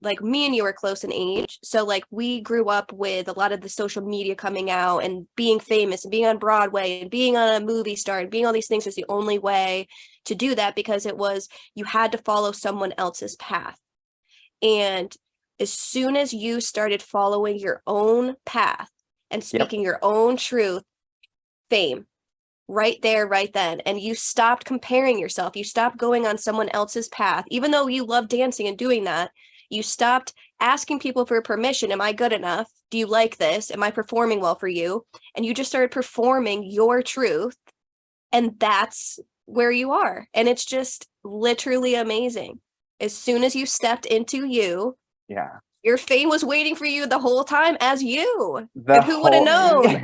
like me and you are close in age. So like we grew up with a lot of the social media coming out and being famous and being on Broadway and being on a movie star and being all these things was the only way to do that, because it was, you had to follow someone else's path. And as soon as you started following your own path and Yep. speaking your own truth, fame, right there, right then. And you stopped comparing yourself. You stopped going on someone else's path. Even though you love dancing and doing that, you stopped asking people for permission. Am I good enough? Do you like this? Am I performing well for you? And you just started performing your truth. And that's where you are. And it's just literally amazing. As soon as you stepped into you, Yeah. your fame was waiting for you the whole time as you. The And who would have whole known?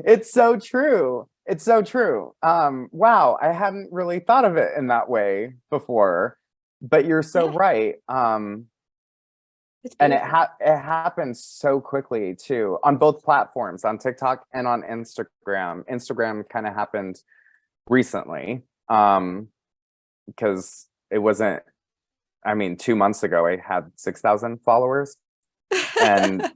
It's so true. It's so true. Wow, I hadn't really thought of it in that way before, but you're so Yeah, right. it's And beautiful. it happens so quickly too, on both platforms, on TikTok and on Instagram. Instagram kind of happened recently, because it wasn't, I mean, 2 months ago I had 6,000 followers, and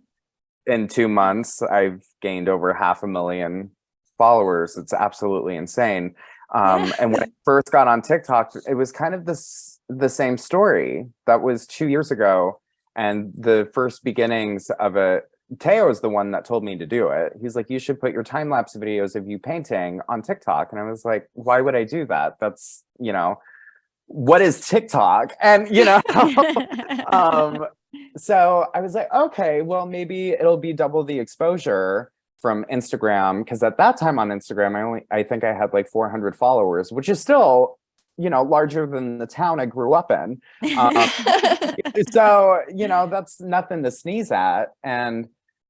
in 2 months I've gained over 500,000 followers. It's absolutely insane. Yeah. And when I first got on TikTok, it was kind of the same story. That was 2 years ago, and the first beginnings of it. Teo is the one that told me to do it. He's like, you should put your time lapse videos of you painting on TikTok, and I was like, why would I do that? That's, what is TikTok? And um, so I was like, okay, well, maybe it'll be double the exposure from Instagram, because at that time on Instagram, I think I had like 400 followers, which is still, larger than the town I grew up in. Um, so, that's nothing to sneeze at. And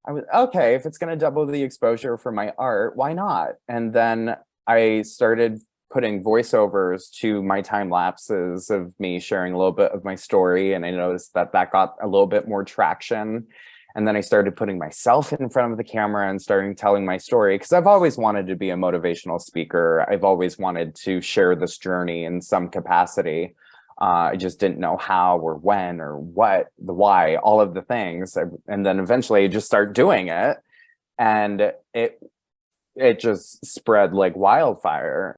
I was okay, if it's going to double the exposure for my art, why not? And then I started putting voiceovers to my time lapses of me sharing a little bit of my story. And I noticed that got a little bit more traction. And then I started putting myself in front of the camera and starting telling my story, because I've always wanted to be a motivational speaker. I've always wanted to share this journey in some capacity. I just didn't know how or when or what, the why, all of the things. And then eventually I just start doing it. And it just spread like wildfire.